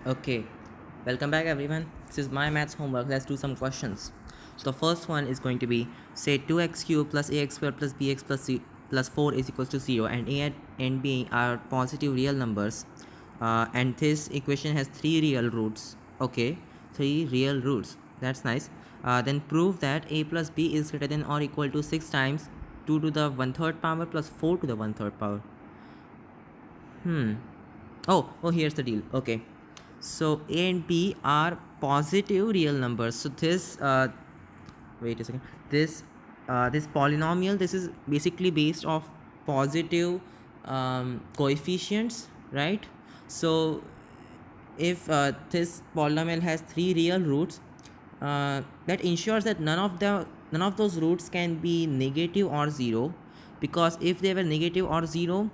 Okay, welcome back everyone. This is my maths homework. Let's do some questions. So the first one is going to be say 2x cubed plus ax squared plus bx plus c plus 4 is equals to 0 and a and b are positive real numbers and this equation has three real roots. Okay, three real roots. That's nice. Then prove that a plus b is greater than or equal to 6 times 2 to the 1/3 power plus 4 to the 1/3 power. Oh, here's the deal. Okay, so A and B are positive real numbers. So this, wait a second. This polynomial. This is basically based off positive coefficients, right? So if this polynomial has three real roots, that ensures that none of those roots can be negative or zero, because if they were negative or zero,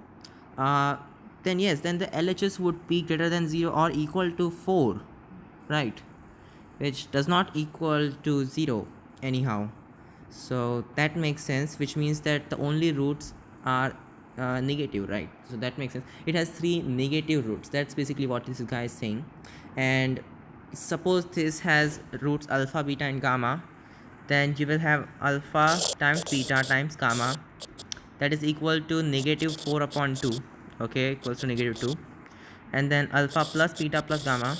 uh, then yes, then the LHS would be greater than 0 or equal to 4, right? Which does not equal to 0 anyhow. So that makes sense, which means that the only roots are negative, right? So that makes sense. It has three negative roots. That's basically what this guy is saying. And suppose this has roots alpha, beta and gamma, then you will have alpha times beta times gamma, that is equal to negative 4 upon 2. Okay, equals to negative 2. And then alpha plus beta plus gamma,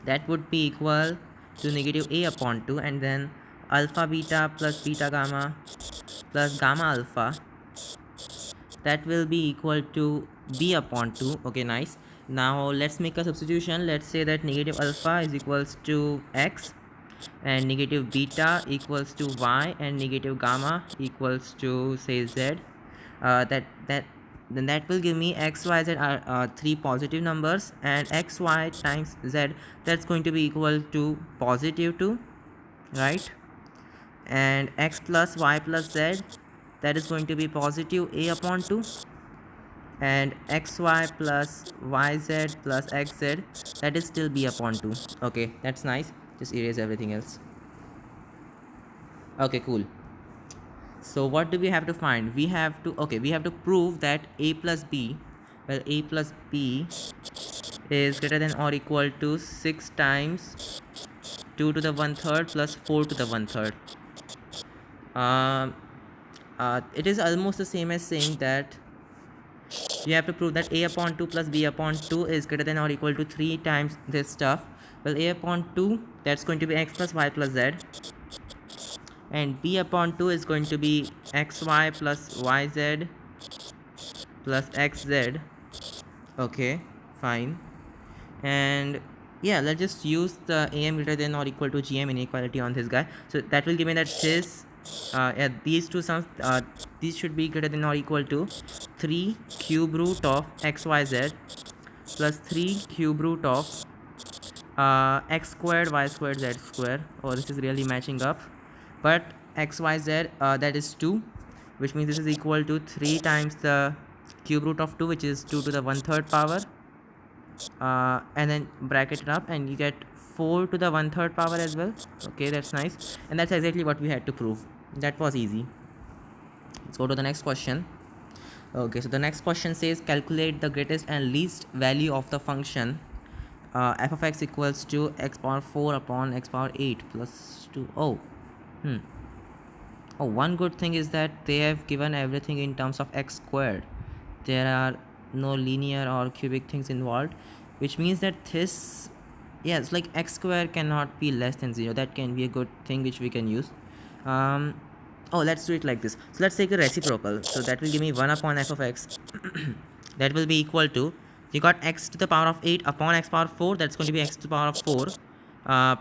that would be equal to negative a upon 2. And then alpha beta plus beta gamma plus gamma alpha, that will be equal to b upon 2. Okay, nice. Now let's make a substitution. Let's say that negative alpha is equals to x and negative beta equals to y and negative gamma equals to say z. That will give me x, y, z are three positive numbers, and x, y times z, that's going to be equal to positive 2, right? And x plus y plus z, that is going to be positive a upon 2, and xy plus yz plus xz, that is still b upon 2. Okay, that's nice. Just erase everything else. Okay, cool. So what do we have to find? We have to prove that a plus b, well, a plus b is greater than or equal to 6 times 2 to the 1/3 plus 4 to the 1/3. um, it is almost the same as saying that you have to prove that a upon 2 plus b upon 2 is greater than or equal to 3 times this stuff. Well, a upon 2, that's going to be x plus y plus z, and b upon 2 is going to be xy plus yz plus xz. Okay, fine. And yeah, let's just use the am greater than or equal to gm inequality on this guy. So that will give me that this yeah, these two sums, these should be greater than or equal to 3 cube root of xyz plus 3 cube root of x squared y squared z square. Oh, this is really matching up. But xyz, that is 2, which means this is equal to 3 times the cube root of 2, which is 2 to the 1/3 power, and then bracket it up and you get 4 to the 1/3 power as well. Okay, that's nice, and that's exactly what we had to prove. That was easy. Let's go to the next question. Okay, so the next question says calculate the greatest and least value of the function f of x equals to x power 4 upon x power 8 plus 2. Oh, one good thing is that they have given everything in terms of x squared. There are no linear or cubic things involved, which means that this, yes, like x square cannot be less than 0. That can be a good thing which we can use. Oh, let's do it like this. So let's take a reciprocal. So that will give me 1 upon f of x. That will be equal to, you got x to the power of 8 upon x power 4. That's going to be x to the power of 4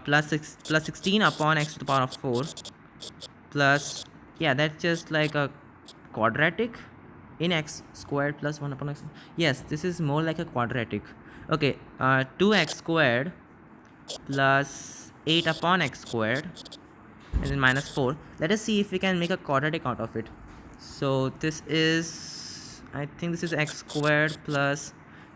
plus 16 upon x to the power of 4 plus, yeah, that's just like a quadratic in x squared plus 1 upon x. Yes, this is more like a quadratic. Okay, 2x squared plus 8 upon x squared and then minus 4. Let us see if we can make a quadratic out of it. So this is, I think this is x squared plus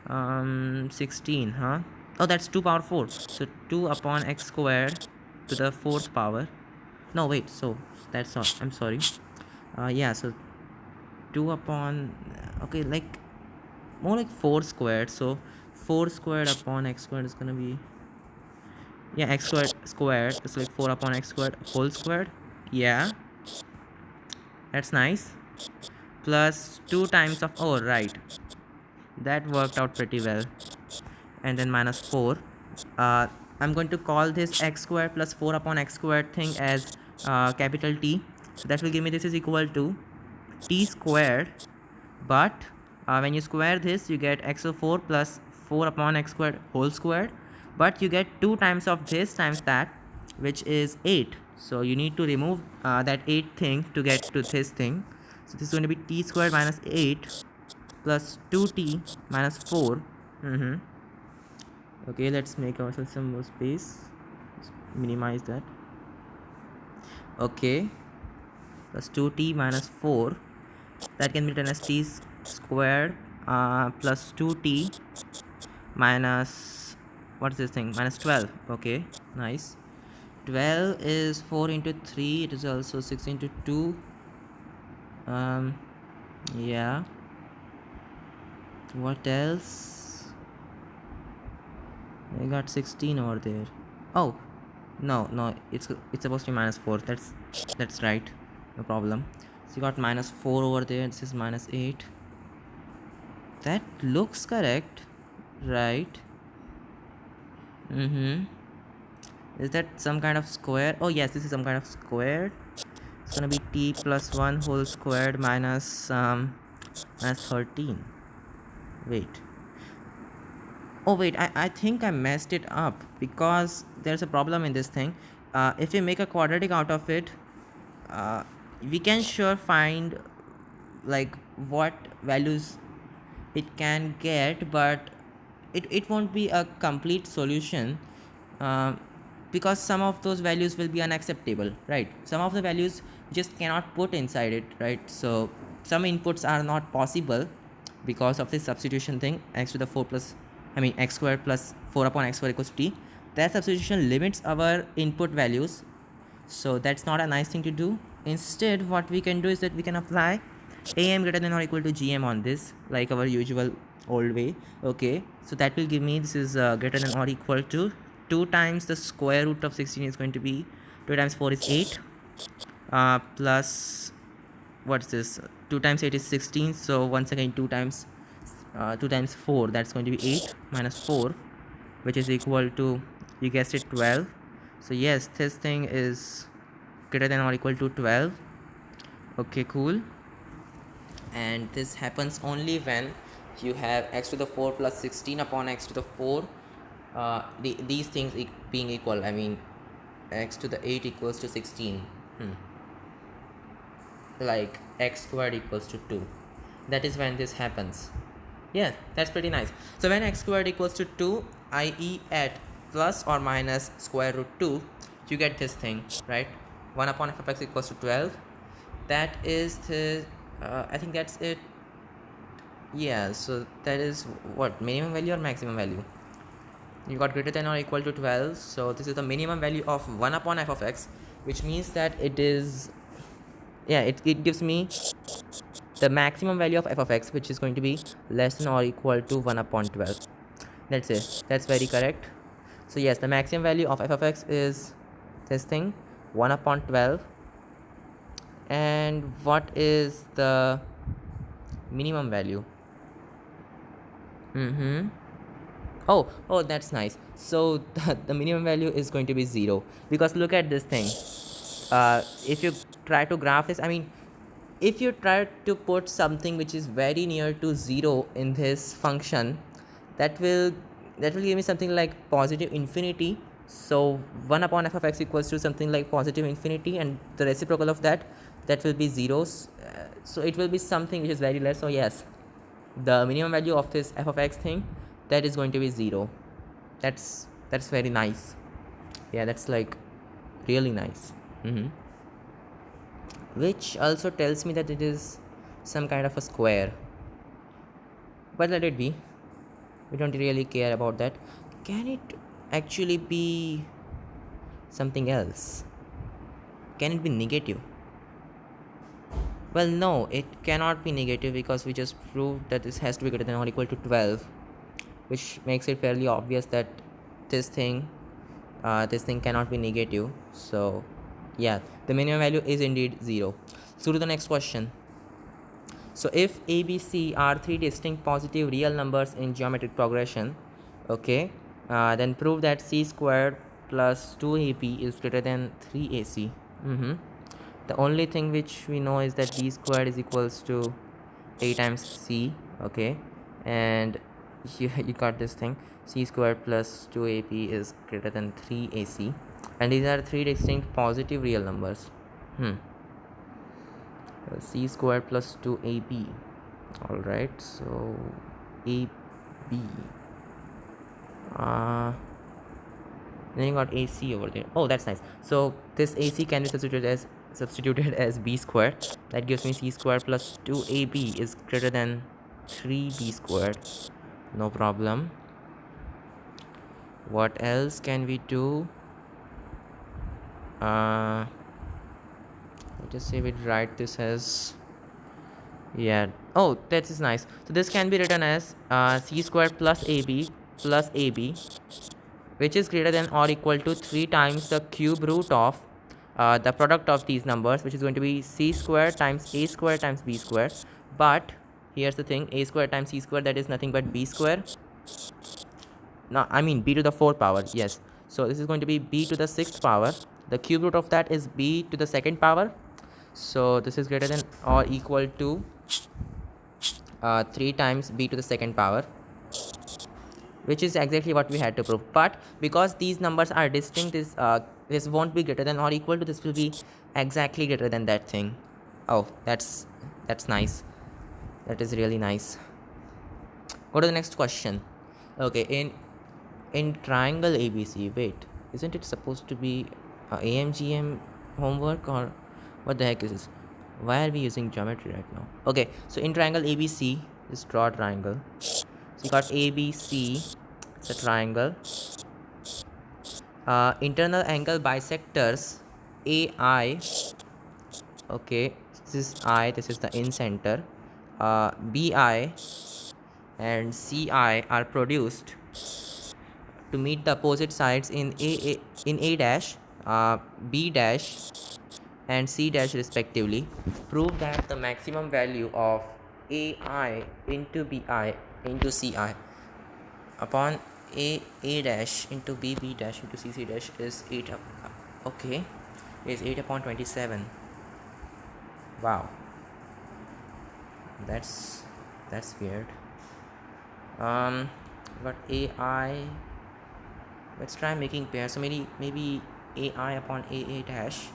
16, huh? Oh, that's 2 power 4. So 2 upon x squared to the 4th power. No, wait, so that's not, I'm sorry. Yeah, so 2 upon, okay, like more like 4 squared. So 4 squared upon x squared is gonna be, yeah, x squared squared is like 4 upon x squared whole squared. Yeah, that's nice. Plus 2 times of, oh right, that worked out pretty well. And then minus 4. I'm going to call this x squared plus 4 upon x squared thing as capital T. So that will give me this is equal to t squared, but when you square this you get x of 4 plus 4 upon x squared whole squared, but you get 2 times of this times that, which is 8. So you need to remove that 8 thing to get to this thing. So this is going to be t squared minus 8 plus 2t minus 4. Okay, let's make ourselves some more space. Let's minimize that. Okay, plus 2t minus 4, that can be written as t squared plus 2t minus, what's this thing, minus 12. Okay, nice. 12 is 4 into 3, it is also 6 into 2. Yeah, what else? I got 16 over there. Oh no, it's supposed to be minus 4. That's right, no problem. So you got minus 4 over there. This is minus 8. That looks correct, right? Is that some kind of square? Oh yes, this is some kind of square. It's gonna be t plus 1 whole squared minus minus 13. Wait. Oh wait, I think I messed it up, because there's a problem in this thing. If we make a quadratic out of it, we can sure find like what values it can get, but it won't be a complete solution, because some of those values will be unacceptable, right? Some of the values just cannot put inside it, right? So some inputs are not possible because of this substitution thing, x to the 4 plus, I mean x squared plus 4 upon x squared equals to t. That substitution limits our input values, so that's not a nice thing to do. Instead, what we can do is that we can apply am greater than or equal to gm on this, like our usual old way. Okay, so that will give me, this is greater than or equal to 2 times the square root of 16 is going to be 2 times 4 is 8, plus what's this, 2 times 8 is 16. So once again 2 times 4, that's going to be 8 minus 4, which is equal to, you guessed it, 12. So yes, this thing is greater than or equal to 12. Okay, cool. And this happens only when you have x to the 4 plus 16 upon x to the 4, these things being equal. I mean x to the 8 equals to 16, like x squared equals to 2. That is when this happens. Yeah, that's pretty nice. So when x squared equals to 2, i.e. at plus or minus square root 2, you get this thing, right? 1 upon f of x equals to 12. That is the I think that's it. Yeah, so that is what, minimum value or maximum value? You got greater than or equal to 12, so this is the minimum value of 1 upon f of x, which means that it is, yeah, it gives me the maximum value of f of x, which is going to be less than or equal to 1 upon 12. That's it. That's very correct. So yes, the maximum value of f of x is this thing, 1 upon 12. And what is the minimum value? Oh, that's nice. So the minimum value is going to be 0, because look at this thing. If you try to graph this, I mean, if you try to put something which is very near to 0 in this function, that will give me something like positive infinity. So 1 upon f of x equals to something like positive infinity, and the reciprocal of that will be zeros. So it will be something which is very less. So yes, the minimum value of this f of x thing, that is going to be 0. That's very nice. Yeah, that's like really nice. Which also tells me that it is some kind of a square, but let it be. We don't really care about that. Can it actually be something else? Can it be negative? Well, no, it cannot be negative, because we just proved that this has to be greater than or equal to 12. which makes it fairly obvious that this thing cannot be negative. So yeah, the minimum value is indeed 0. So to the next question. So if a, b, c are three distinct positive real numbers in geometric progression, okay, then prove that c squared plus 2ab is greater than 3ac. The only thing which we know is that b squared is equals to a times c, okay, and you got this thing, c squared plus 2ab is greater than 3ac, and these are three distinct positive real numbers. C squared plus 2ab. Alright, so ab, then you got ac over there. Oh, that's nice. So this ac can be substituted as b squared. That gives me c squared plus 2ab is greater than 3b squared. No problem. What else can we do? Let us say we write this as, yeah, oh, that is nice. So this can be written as c squared plus ab, which is greater than or equal to 3 times the cube root of the product of these numbers, which is going to be c squared times a squared times b squared. But here's the thing, a squared times c squared, that is nothing but b squared. No, I mean b to the 4th power, yes. So this is going to be b to the 6th power. The cube root of that is b to the 2nd power. So this is greater than or equal to 3 times b to the 2nd power, which is exactly what we had to prove. But because these numbers are distinct, this won't be greater than or equal to, this will be exactly greater than that thing. Oh, that's nice. That is really nice. Go to the next question. Okay, in triangle ABC, wait, isn't it supposed to be AMGM homework, or what the heck is this? Why are we using geometry right now? Okay, so in triangle ABC, just draw a triangle. So you got ABC, it's a triangle. Internal angle bisectors AI, okay, this is I, this is the in center, BI and CI are produced to meet the opposite sides in A dash, B dash and C dash respectively. Prove that the maximum value of AI into BI into CI upon A dash into B dash into C dash is 8 okay, is 8 upon 27. Wow, that's weird. But AI, let's try making pairs. So maybe AI upon AA dash.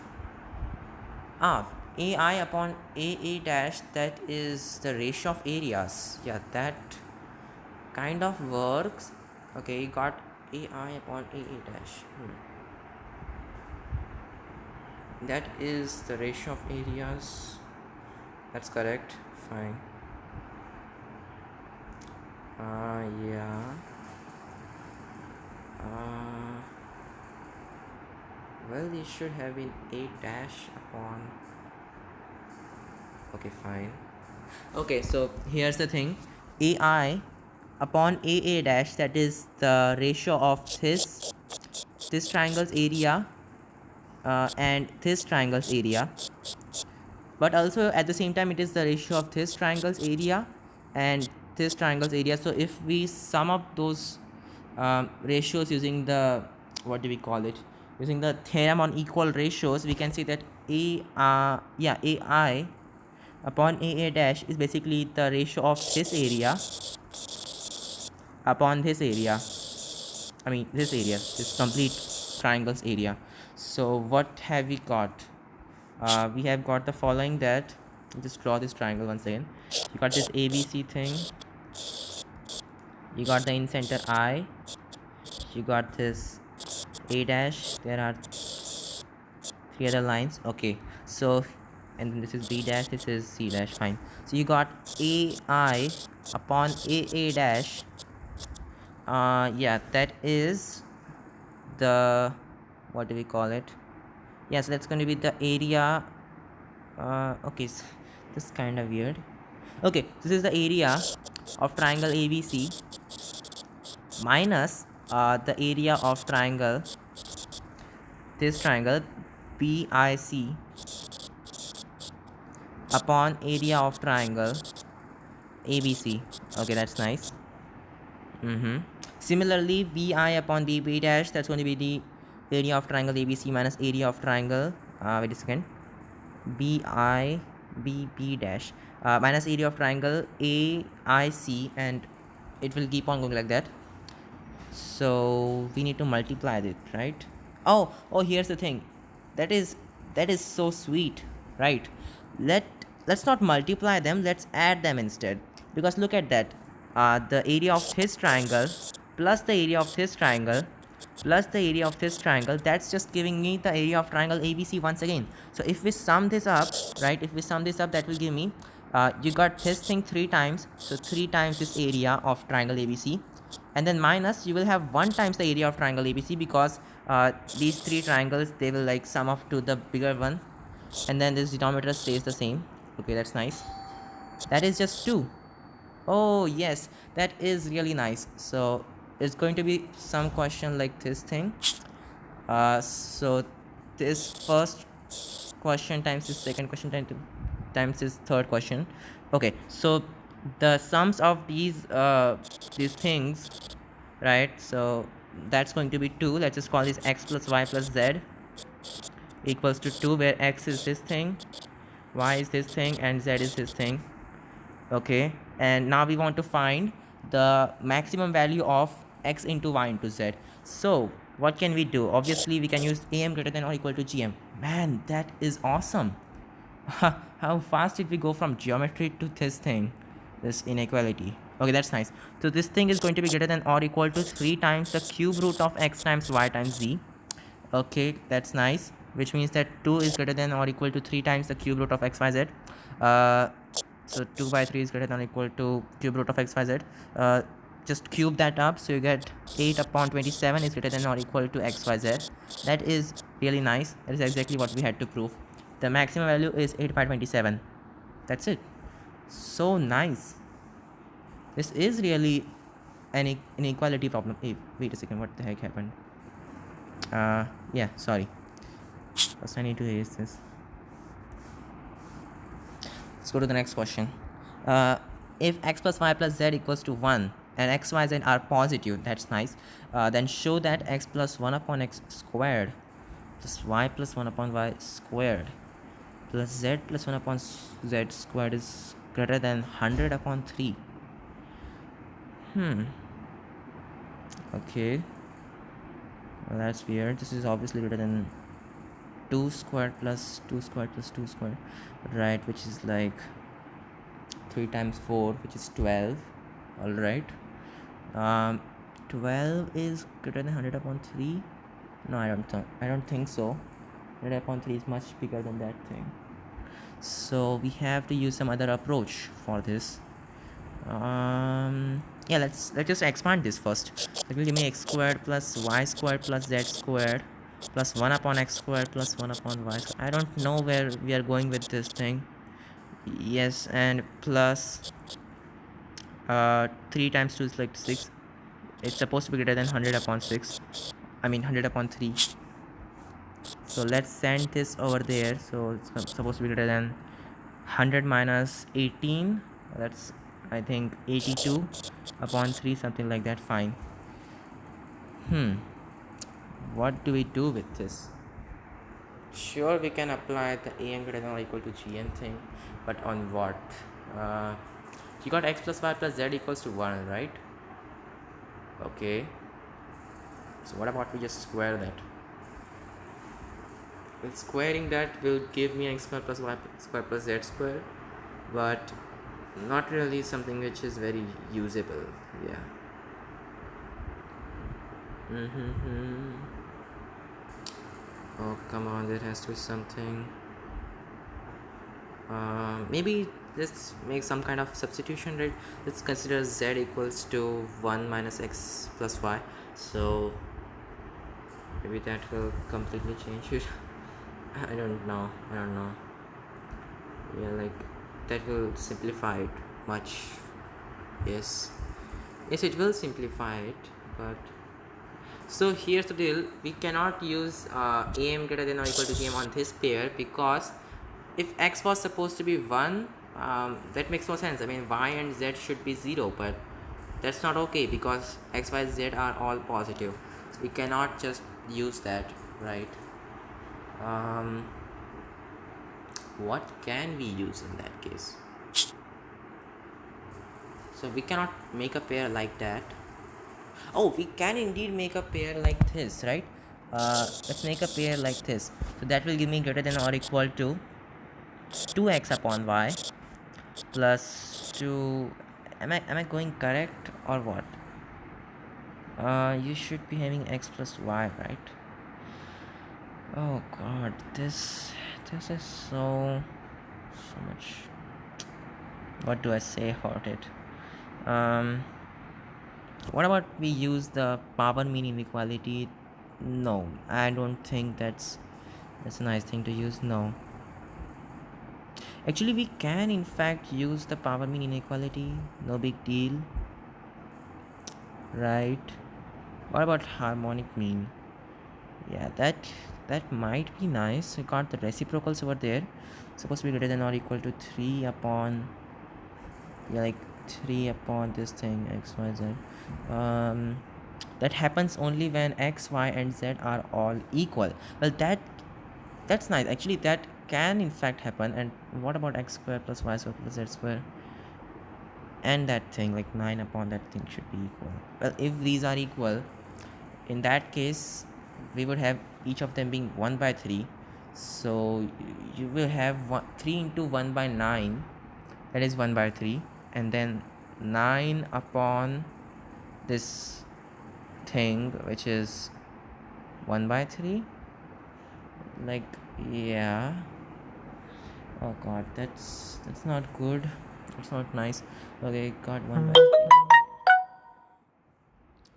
AI upon AA dash, that is the ratio of areas. Yeah, that kind of works. Okay, you got AI upon AA dash. That is the ratio of areas. That's correct. Fine. Yeah. Well, it should have been A dash upon. Okay, fine. Okay, so here's the thing, AI upon AA dash, that is the ratio of this triangle's area and this triangle's area, but also at the same time it is the ratio of this triangle's area and this triangle's area. So if we sum up those ratios using the, what do we call it, using the theorem on equal ratios, we can see that AI upon AA dash is basically the ratio of this area upon this area, I mean this area, this complete triangle's area. So what have we got? We have got the following, that just draw this triangle once again. You got this ABC thing, you got the in center I, you got this A dash, there are 3 other lines. Okay, so and then this is B dash, this is C dash. Fine. So you got AI upon AA dash. Yeah, that is the, what do we call it? Yeah, so that's going to be the area. Okay, so this is kind of weird. Okay, this is the area of triangle ABC, minus the area of triangle, this triangle BIC, upon area of triangle ABC. Okay, that's nice. Similarly, BI upon BB dash, that's going to be the area of triangle ABC minus area of triangle, wait a second, BI BB dash, minus area of triangle AIC, and it will keep on going like that. So we need to multiply it, right? Oh, here's the thing. That is so sweet, right? Let's not multiply them, let's add them instead. Because look at that. The area of this triangle plus the area of this triangle plus the area of this triangle, that's just giving me the area of triangle ABC once again. So if we sum this up, right, if we sum this up, that will give me, you got this thing 3 times, so 3 times this area of triangle ABC, and then minus, you will have 1 times the area of triangle ABC, because these 3 triangles, they will like sum up to the bigger one, and then this denominator stays the same. Okay, that's nice. That is just 2. Oh yes, that is really nice. So it's going to be some question like this thing. So this first question times this second question times this third question. Okay, so the sums of these things, right? So that's going to be 2. Let's just call this x plus y plus z equals to 2, where x is this thing, y is this thing, and z is this thing. Okay, and now we want to find the maximum value of x into y into z. So what can we do? Obviously we can use am greater than or equal to gm. Man, that is awesome. How fast did we go from geometry to this thing, this inequality? Okay, that's nice. So this thing is going to be greater than or equal to 3 times the cube root of x times y times z. Okay, that's nice, which means that 2 is greater than or equal to 3 times the cube root of xyz. So 2 by 3 is greater than or equal to cube root of xyz. Just cube that up, so you get 8 upon 27 is greater than or equal to xyz. That is really nice. That is exactly what we had to prove. The maximum value is 8 by 27. That's it. So nice. This is really an inequality problem. Hey, wait a second, what the heck happened? Yeah, sorry. First I need to erase this. Let's go to the next question. If x plus y plus z equals to 1 and x, y, z are positive, that's nice, then show that x plus 1 upon x squared plus y plus 1 upon y squared plus z plus 1 upon z squared is greater than 100 upon 3. Okay, well, that's weird. This is obviously greater than 2 squared plus 2 squared plus 2 squared, right, which is like 3 times 4, which is 12. All right. 12 is greater than 100 upon 3. No, I don't think so. 100 upon 3 is much bigger than that thing. So we have to use some other approach for this. Yeah, let's just expand this first. It will give me x squared plus y squared plus z squared plus 1 upon x squared plus 1 upon y squared. I don't know where we are going with this thing. Yes, and plus 3 times 2 is like 6. It's supposed to be greater than 100 upon 6. I mean 100 upon 3. So let's send this over there. So it's supposed to be greater than 100 minus 18. That's, I think, 82 upon 3, something like that. Fine. What do we do with this? Sure, we can apply the am greater than or equal to gn thing, but on what? You got x plus y plus z equals to 1, right? Okay. So what about we just square that? Well, squaring that will give me x square plus y square plus z square, but not really something which is very usable. Yeah. Oh, come on, there has to be something. Maybe let's make some kind of substitution, right? Let's consider z equals to 1 minus x plus y. So maybe that will completely change it. I don't know. Yeah, like that will simplify it much. Yes, it will simplify it, but so here's the deal. We cannot use am greater than or equal to gm on this pair, because if x was supposed to be 1, that makes no sense. I mean, y and z should be 0, but that's not okay because x, y, z are all positive, so we cannot just use that, right? What can we use in that case? So we cannot make a pair like that. Oh, we can indeed make a pair like this, right? Let's make a pair like this. So that will give me greater than or equal to 2x upon y plus 2. Am I going correct or what? You should be having x plus y, right? Oh god, this is so much. What do I say about it? What about we use the power mean inequality? No, I don't think that's a nice thing to use. No, actually we can in fact use the power mean inequality, no big deal, right? What about harmonic mean? Yeah, that might be nice. We got the reciprocals over there, supposed to be greater than or equal to 3 upon, yeah, like 3 upon this thing x, y, z. That happens only when x, y, and z are all equal. Well, that's nice. Actually, that can in fact happen. And what about x square plus y square plus z square? And that thing, like 9 upon that thing, should be equal. Well, if these are equal, in that case, we would have each of them being 1 by 3. So you will have 3 into 1 by 9, that is 1 by 3, and then 9 upon this thing, which is 1 by 3. Like, yeah. Oh god, that's not good. It's not nice. Okay, got 1 by 3.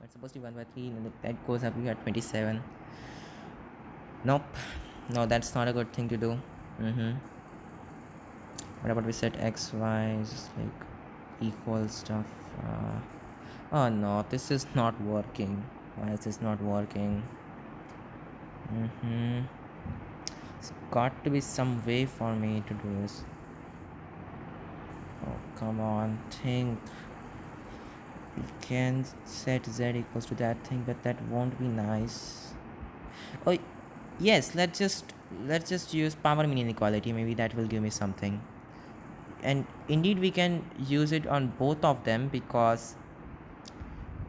It's supposed to be 1 by 3, and that goes up, we got 27. Nope. No, that's not a good thing to do. What about we set x, y, just like equal stuff? Oh no, this is not working. Why is this not working? It's got to be some way for me to do this. Oh, come on, think. We can set z equals to that thing, but that won't be nice. Oh yes, let's just use power mean inequality. Maybe that will give me something. And indeed we can use it on both of them, because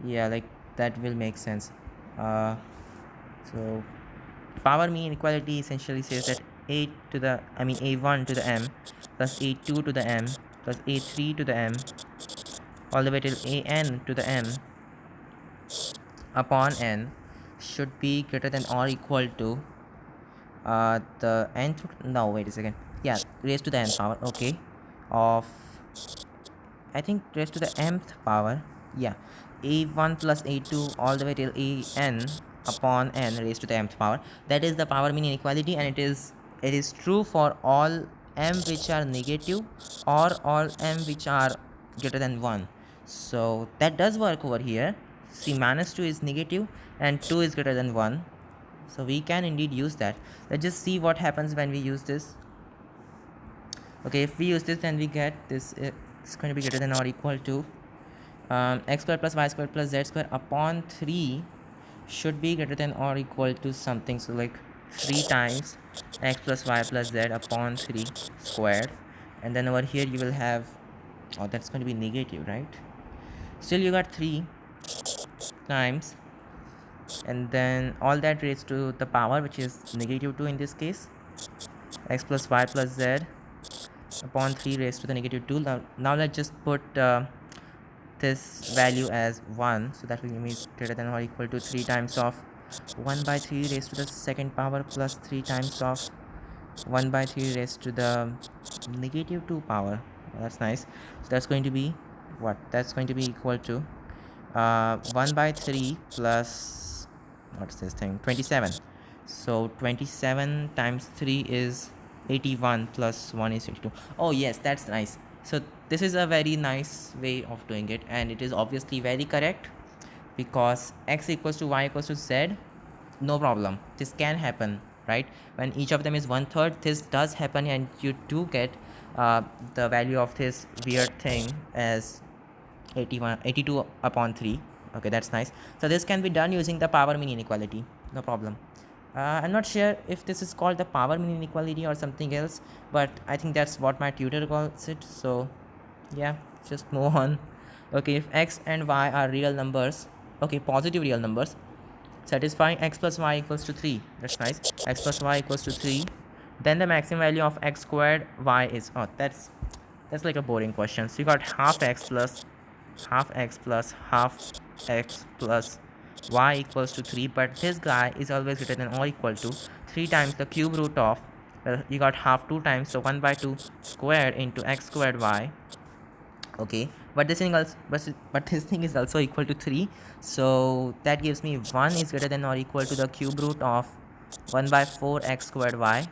yeah, like that will make sense. So power mean inequality essentially says that a1 to the m plus a2 to the m plus a3 to the m all the way till an to the m upon n should be greater than or equal to the nth, no, wait a second, yeah, raised to the nth power, okay, of, I think, raised to the mth power, yeah, a1 plus a2 all the way till an upon n raised to the mth power. That is the power mean inequality, and it is true for all m which are negative or all m which are greater than 1. So that does work over here. See, -2 is negative and 2 is greater than 1, so we can indeed use that. Let's just see what happens when we use this. Okay, if we use this, then we get this. It's going to be greater than or equal to x square plus y square plus z square upon 3 should be greater than or equal to something. So like 3 times x plus y plus z upon 3 squared. And then over here you will have, oh, that's going to be negative, right? Still you got 3 times, and then all that raised to the power, which is negative 2 in this case, x plus y plus z upon 3 raised to the negative 2. Now let's just put this value as 1, so that will give me greater than or equal to 3 times of 1 by 3 raised to the second power plus 3 times of 1 by 3 raised to the negative 2 power. That's nice. So that's going to be what? That's going to be equal to 1 by 3 plus, what's this thing, 27. So 27 times 3 is 81 plus 1 is 82. Oh yes, that's nice. So this is a very nice way of doing it, and it is obviously very correct. because x equals to y equals to z, no problem, this can happen, right? When each of them is 1/3, this does happen, and you do get the value of this weird thing as 82 upon 3. Okay, that's nice. So this can be done using the power mean inequality, no problem. I'm not sure if this is called the power mean inequality or something else, but I think that's what my tutor calls it. So yeah, just move on. Okay, if x and y are real numbers, okay, positive real numbers, satisfying x plus y equals to 3, that's nice, x plus y equals to 3, then the maximum value of x squared y is, oh, that's like a boring question. So you got half x plus half x plus half x plus y equals to 3, but this guy is always greater than or equal to 3 times the cube root of, you got half 2 times, so 1 by 2 squared into x squared y. Okay, but this thing also, but this thing is also equal to 3, so that gives me 1 is greater than or equal to the cube root of 1 by 4 x squared y,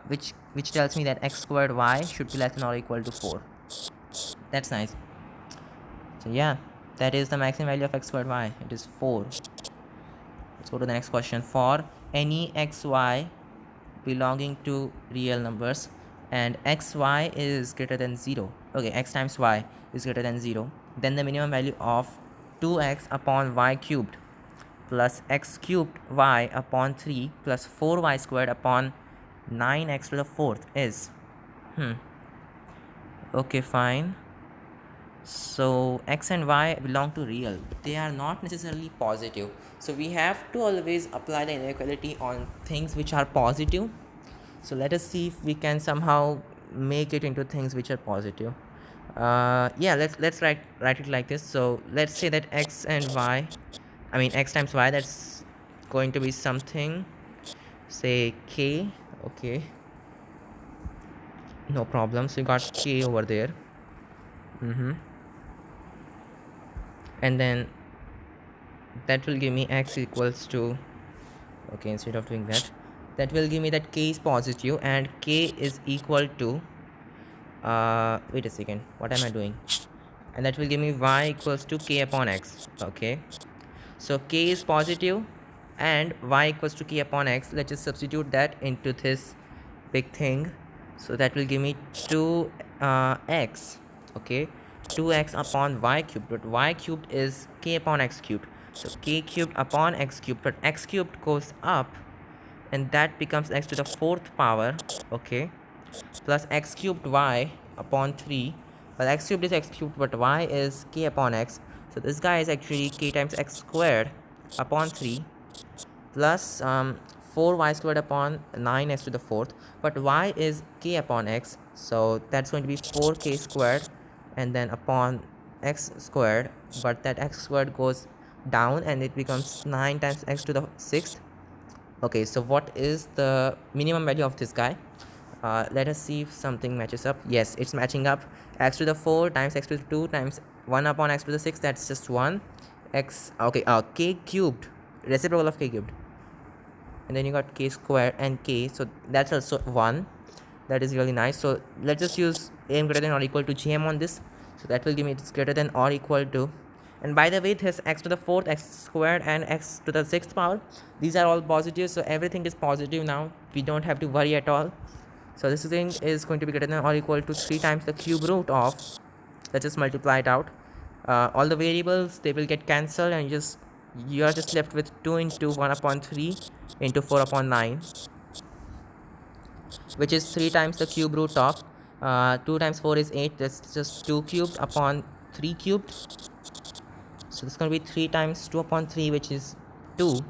which tells me that x squared y should be less than or equal to 4. That's nice. So yeah, that is the maximum value of x squared y, it is 4. Let's go to the next question. For any xy belonging to real numbers and xy is greater than 0, okay, x times y is greater than 0, then the minimum value of 2x upon y cubed plus x cubed y upon 3 plus 4y squared upon 9x to the 4th is, okay, fine. So x and y belong to real, they are not necessarily positive, so we have to always apply the inequality on things which are positive. So let us see if we can somehow make it into things which are positive. Yeah, let's write it like this. So let's say that x and y, I mean x times y, that's going to be something, say k. Okay, no problem, so you got k over there. And then that will give me x equals to, okay, instead of doing that, that will give me that k is positive and k is equal to, wait a second, what am I doing, and that will give me y equals to k upon x. Okay, so k is positive and y equals to k upon x. Let's just substitute that into this big thing, so that will give me 2 x. Okay, 2x upon y cubed, but y cubed is k upon x cubed, so k cubed upon x cubed, but x cubed goes up and that becomes x to the 4th power. Okay, plus x cubed y upon 3, well, x cubed is x cubed but y is k upon x, so this guy is actually k times x squared upon 3 plus 4y squared upon 9x to the 4th, but y is k upon x, so that's going to be 4k squared and then upon x squared, but that x squared goes down and it becomes 9 times x to the 6th. Okay, so what is the minimum value of this guy? Let us see if something matches up. Yes, it's matching up. X to the 4 times x to the 2 times 1 upon x to the 6, that's just 1 x. Okay, k cubed, reciprocal of k cubed, and then you got k squared and k, so that's also 1. That is really nice. So let's just use m greater than or equal to gm on this, so that will give me it's greater than or equal to, and by the way, this x to the 4th, x squared and x to the 6th power, these are all positive, so everything is positive now, we don't have to worry at all. So this thing is going to be greater than or equal to 3 times the cube root of, let's just multiply it out, all the variables, they will get cancelled and you are just left with 2 into 1 upon 3 into 4 upon 9, which is 3 times the cube root of, 2 times 4 is 8, that's just 2 cubed upon 3 cubed, so this is going to be 3 times 2 upon 3, which is 2.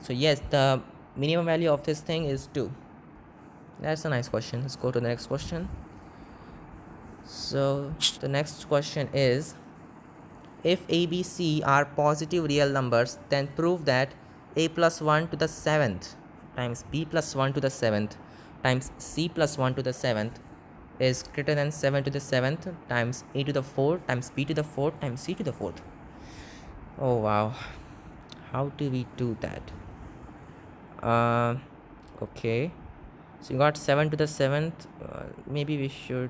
So yes, the minimum value of this thing is 2. That's a nice question. Let's go to the next question. So the next question is, if a, b, c are positive real numbers, then prove that a plus 1 to the 7th times b plus 1 to the 7th times c plus 1 to the 7th is greater than 7 to the 7th times a to the 4th times b to the 4th times c to the 4th. Oh wow, how do we do that? Okay, so you got 7 to the 7th, maybe we should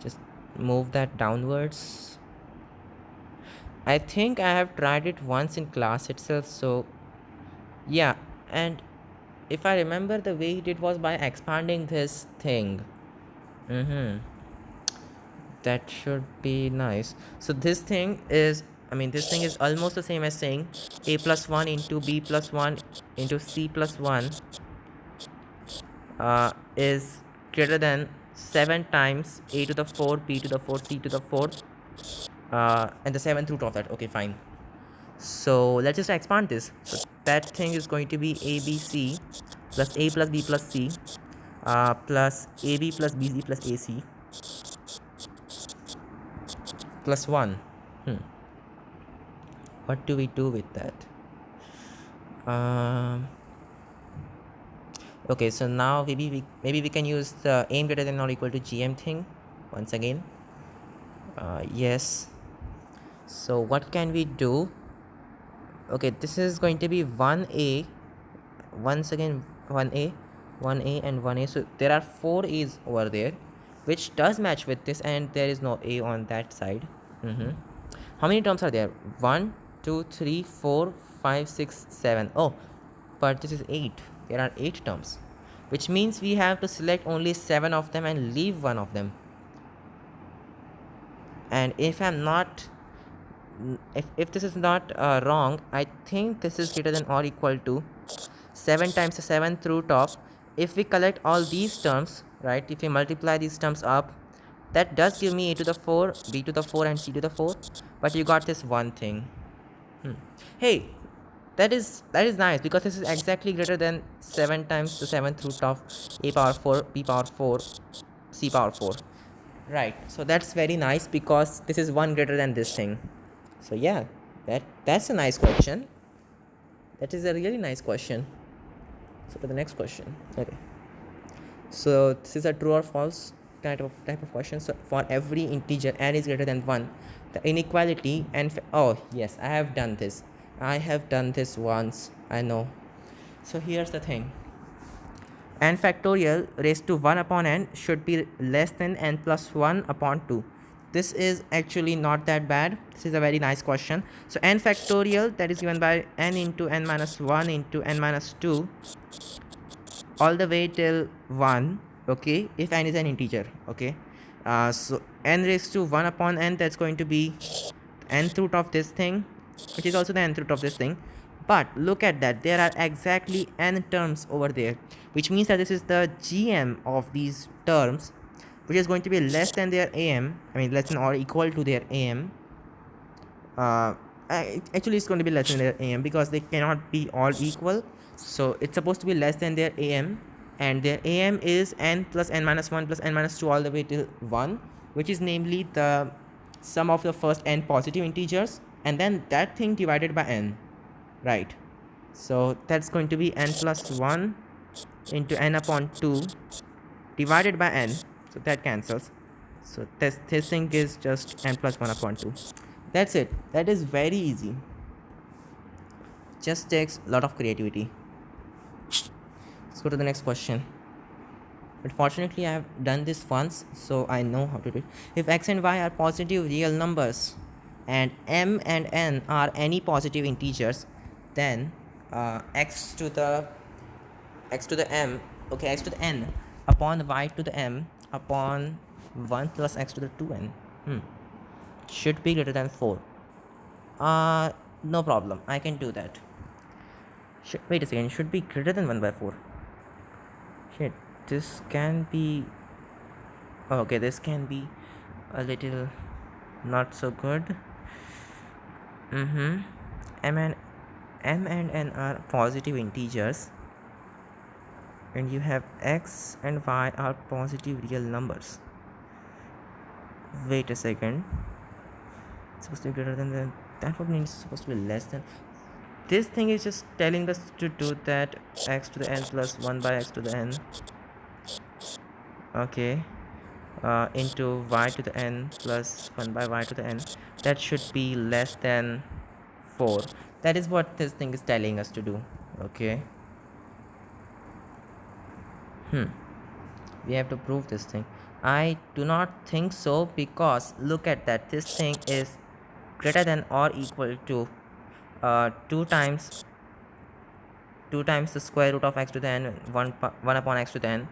just move that downwards. I think I have tried it once in class itself, so yeah. And if I remember, the way he did was by expanding this thing. Mm-hmm. That should be nice. So this thing is, I mean, this thing is almost the same as saying a plus 1 into b plus 1 into c plus 1 is greater than 7 times a to the 4, b to the 4, c to the 4, and the 7th root of that. Okay, fine. So let's just expand this. So that thing is going to be abc plus a plus b plus c plus ab plus bc plus ac plus 1. What do we do with that? Um, okay, so now maybe we can use the aim greater than or equal to gm thing once again. Yes. So what can we do? Okay, this is going to be 1a, once again 1a, 1a and 1a. So there are 4 a's over there, which does match with this, and there is no a on that side. How many terms are there? 1 2 3 4 5 6 7. Oh, but this is 8. There are 8 terms, which means we have to select only 7 of them and leave one of them. And if I'm not, if this is not wrong, I think this is greater than or equal to 7 times the 7th root of, if we collect all these terms, right, if we multiply these terms up, that does give me a to the 4, b to the 4 and c to the 4, but you got this one thing. Hey, that is nice, because this is exactly greater than 7 times the 7th root of a power 4, b power 4, c power 4. Right, so that's very nice, because this is 1 greater than this thing. So yeah, that's a nice question. That is a really nice question. So to the next question. Okay, so this is a true or false type of question. So for every integer n is greater than 1, the inequality and oh yes, I have done this once, I know. So here's the thing: n factorial raised to 1 upon n should be less than n plus 1 upon 2. This is actually not that bad. This is a very nice question. So n factorial, that is given by n into n minus 1 into n minus 2 all the way till 1, okay, if n is an integer, okay. So n raised to 1 upon n, that's going to be nth root of this thing, which is also the nth root of this thing. But look at that, there are exactly n terms over there, which means that this is the gm of these terms, which is going to be less than their am, I mean less than or equal to their am. Actually it's going to be less than their am, because they cannot be all equal. So it's supposed to be less than their am, and their am is n plus n minus 1 plus n minus 2 all the way till 1, which is namely the sum of the first n positive integers, and then that thing divided by n, right? So that's going to be n plus 1 into n upon 2 divided by n, so that cancels. So this thing is just n plus 1 upon 2. That's it. That is very easy. Just takes a lot of creativity. Let's go to the next question. But fortunately I have done this once, so I know how to do it. If x and y are positive real numbers and m and n are any positive integers, then x to the m, okay, x to the n upon y to the m upon 1 plus x to the 2n should be greater than 4. No problem, I can do that. Wait a second, should be greater than 1 by 4. Shit, this can be, okay, this can be a little not so good. M and n are positive integers, and you have x and y are positive real numbers. Wait a second, it's supposed to be greater than that would mean it's supposed to be less than. This thing is just telling us to do that x to the n plus 1 by x to the n, okay, into y to the n plus 1 by y to the n, that should be less than 4. That is what this thing is telling us to do, okay. We have to prove this thing. I do not think so, because look at that, this thing is greater than or equal to 2 times the square root of x to the n 1 upon x to the n,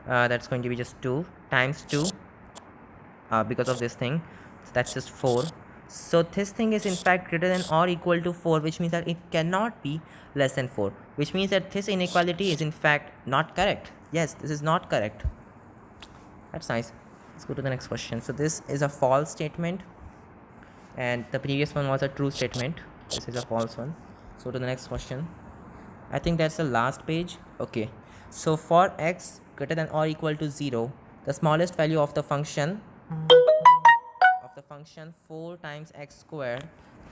that's going to be just 2 times 2 because of this thing, so that's just 4. So this thing is in fact greater than or equal to 4, which means that it cannot be less than 4, which means that this inequality is in fact not correct. Yes, this is not correct. That's nice. Let's go to the next question. So this is a false statement and the previous one was a true statement. This is a false one. So to the next question. I think that's the last page. Okay, so for x greater than or equal to 0, the smallest value of the function 4 times x square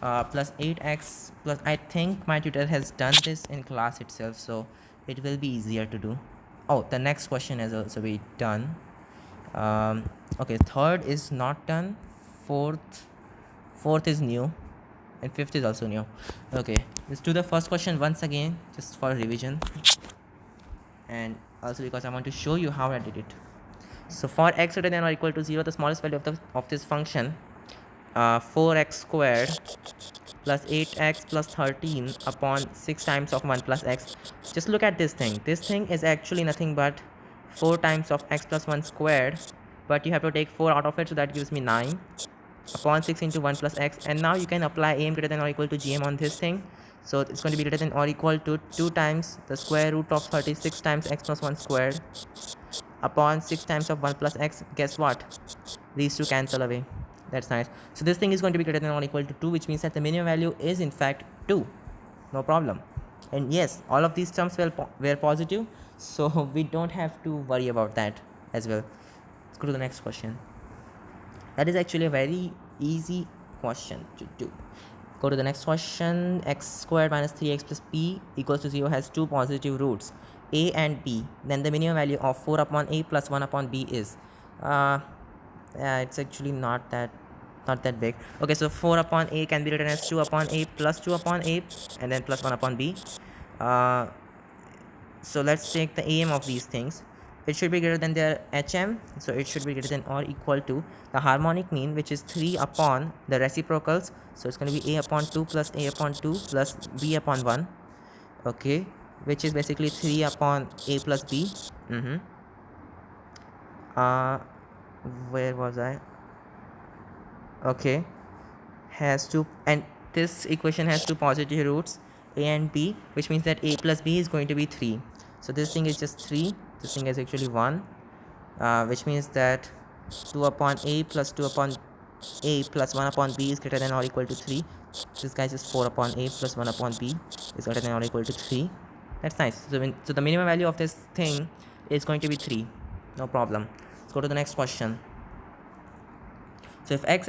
plus 8x plus, I think my tutor has done this in class itself, so it will be easier to do. Oh, the next question has also been done. Okay, third is not done, fourth is new, and fifth is also new. Okay, let's do the first question once again just for revision, and also because I want to show you how I did it. So for x greater than or equal to 0, the smallest value of this function 4x squared plus 8x plus 13 upon 6 times of 1 plus x. Just look at this thing. This thing is actually nothing but 4 times of x plus 1 squared, but you have to take 4 out of it, so that gives me 9 upon 6 into 1 plus x. And now you can apply am greater than or equal to gm on this thing. So it's going to be greater than or equal to 2 times the square root of 36 times x plus 1 squared upon 6 times of 1 plus x. Guess what? These two cancel away. That's nice. So this thing is going to be greater than or equal to 2, which means that the minimum value is in fact 2. No problem. And yes, all of these terms were positive, so we don't have to worry about that as well. Let's go to the next question. That is actually a very easy question to do. Go to the next question. X squared minus 3x plus b equals to 0 has two positive roots, a and b. Then the minimum value of 4 upon a plus 1 upon b is it's actually not that big. Okay, so 4 upon a can be written as 2 upon a plus 2 upon a and then plus 1 upon b. So let's take the am of these things. It should be greater than their hm, so it should be greater than or equal to the harmonic mean, which is 3 upon the reciprocals. So it's going to be a upon 2 plus a upon 2 plus b upon 1. Okay, which is basically 3 upon a plus b. Where was I? Okay, has two, and this equation has two positive roots, a and b, which means that a plus b is going to be 3. So this thing is just 3. This thing is actually 1, which means that 2 upon a plus 2 upon a plus 1 upon b is greater than or equal to 3. This guy is just 4 upon a plus 1 upon b is greater than or equal to 3. That's nice. So the minimum value of this thing is going to be 3. No problem. Let's go to the next question. So if x,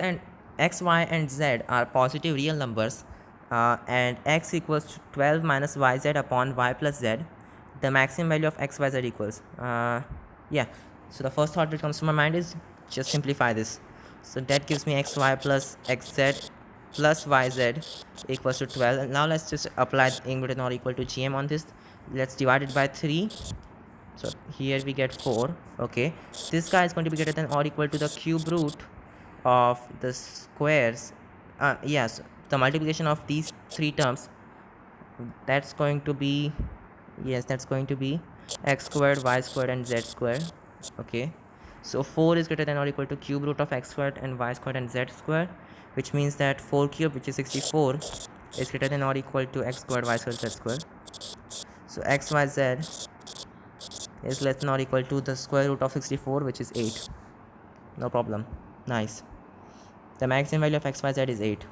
y and z are positive real numbers and x equals to 12 minus yz upon y plus z, the maximum value of x, y, z equals yeah. So the first thought that comes to my mind is just simplify this. So that gives me xy plus xz plus yz equals to 12. And now let's just apply a greater than or equal to gm on this. Let's divide it by 3. So here we get 4. Okay, this guy is going to be greater than or equal to the cube root of the squares. Yes, the multiplication of these three terms, that's going to be, yes, that's going to be x squared, y squared and z squared. Okay, so 4 is greater than or equal to cube root of x squared and y squared and z squared, which means that 4 cube, which is 64, is greater than or equal to x squared, y squared, z squared. So x, y, z is less than or equal to the square root of 64, which is 8. No problem. Nice. The maximum value of x, y, z is 8,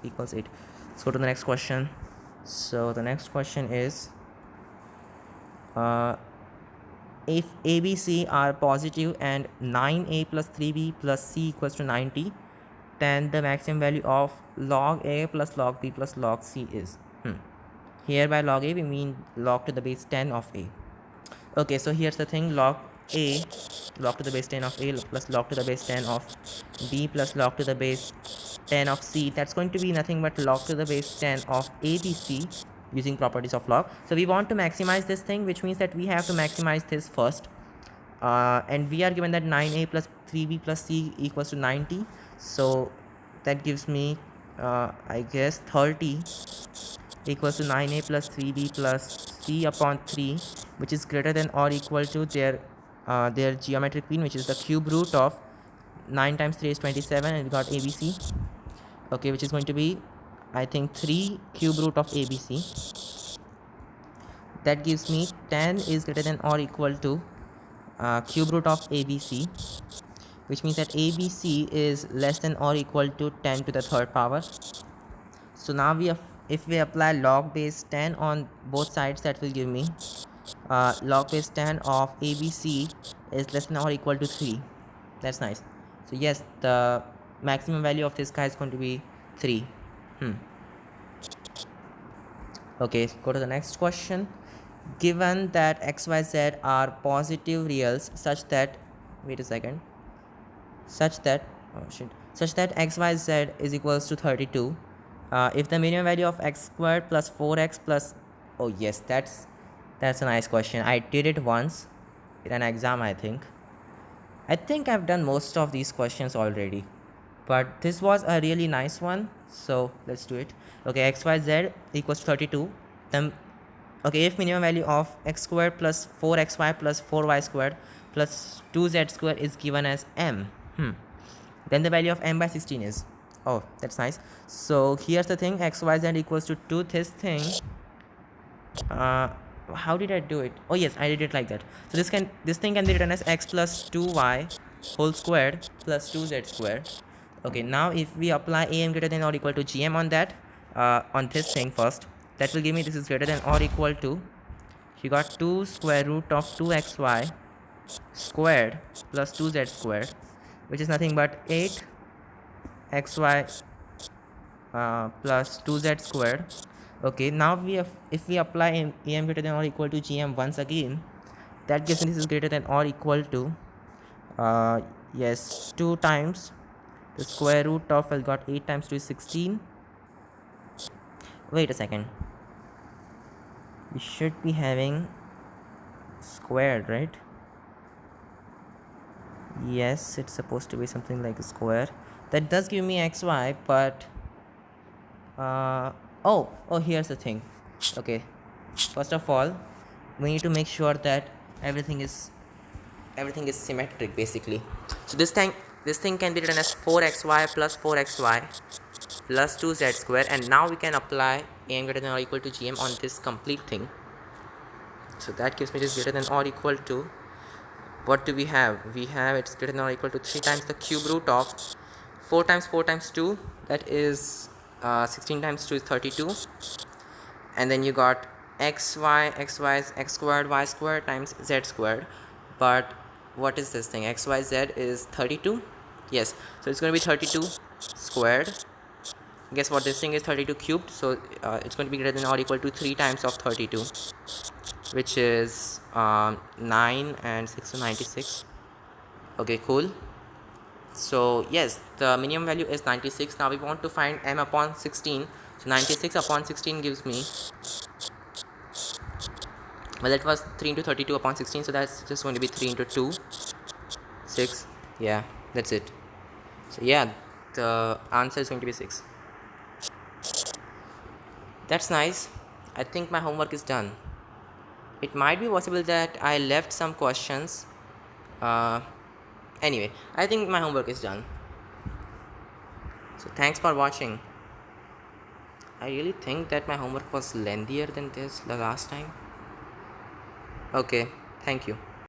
equals 8. Let's go to the next question. So the next question is if a, b, c are positive and 9a plus 3b plus c equals to 90, then the maximum value of log a plus log b plus log c is here by log a we mean log to the base 10 of a. Okay, so here's the thing, log a, log to the base 10 of a plus log to the base 10 of b plus log to the base 10 of c, that's going to be nothing but log to the base 10 of abc using properties of log. So we want to maximize this thing, which means that we have to maximize this first, and we are given that 9a plus 3b plus c equals to 90. So that gives me I guess 30 equals to 9a plus 3b plus c upon 3, which is greater than or equal to their geometric mean, which is the cube root of 9 times 3 is 27, and we got abc. Okay, which is going to be, I think, 3 cube root of abc. That gives me 10 is greater than or equal to cube root of abc, which means that abc is less than or equal to 10 to the third power. So now if we apply log base 10 on both sides, that will give me log base 10 of abc is less than or equal to 3. That's nice. So yes, the maximum value of this guy is going to be 3. Okay, go to the next question. Given that xyz are positive reals such that, wait a second, such that xyz is equals to 32, if the minimum value of x squared plus 4x plus, oh yes, that's a nice question. I did it once in an exam. I think I've done most of these questions already, but this was a really nice one, so let's do it. Okay, xyz equals 32. Then okay, if minimum value of x squared plus 4xy plus 4y squared plus 2z squared is given as m, then the value of m by 16 is, oh, that's nice. So here's the thing, xyz equals to this thing. How did I do it? Oh yes, I did it like that. So this thing can be written as x plus 2y whole squared plus 2z squared. Okay, now if we apply am greater than or equal to gm on that, on this thing first, that will give me this is greater than or equal to, you got 2 square root of 2xy squared plus 2z squared, which is nothing but 8xy plus 2z squared. Okay, now if we apply am greater than or equal to gm once again, that gives me this is greater than or equal to yes, 2 times the square root of, I got 8 times 2 is 16. Wait a second, we should be having squared, right? Yes, it's supposed to be something like a square. That does give me xy, but oh, here's the thing. Okay, first of all, we need to make sure that everything is symmetric basically. So this thing can be written as 4xy plus 4xy plus 2z square, and now we can apply am greater than or equal to gm on this complete thing. So that gives me this greater than or equal to, what do we have? We have it's greater than or equal to 3 times the cube root of 4 times 4 times 2, that is 16 times 2 is 32, and then you got xy is x squared y squared times z squared. But what is this thing? xyz is 32. Yes, so it's going to be 32 squared. Guess what this thing is? 32 cubed. So it's going to be greater than or equal to 3 times of 32, which is 9 and 6 is 96. Okay, cool. So yes, the minimum value is 96. Now we want to find m upon 16. So 96 upon 16 gives me, well, that was 3 into 32 upon 16, so that's just going to be 3 into 2, 6. Yeah, that's it. So yeah, the answer is going to be 6. That's nice. I think my homework is done. It might be possible that I left some questions. Anyway, I think my homework is done. So thanks for watching. I really think that my homework was lengthier than this the last time. Okay, thank you.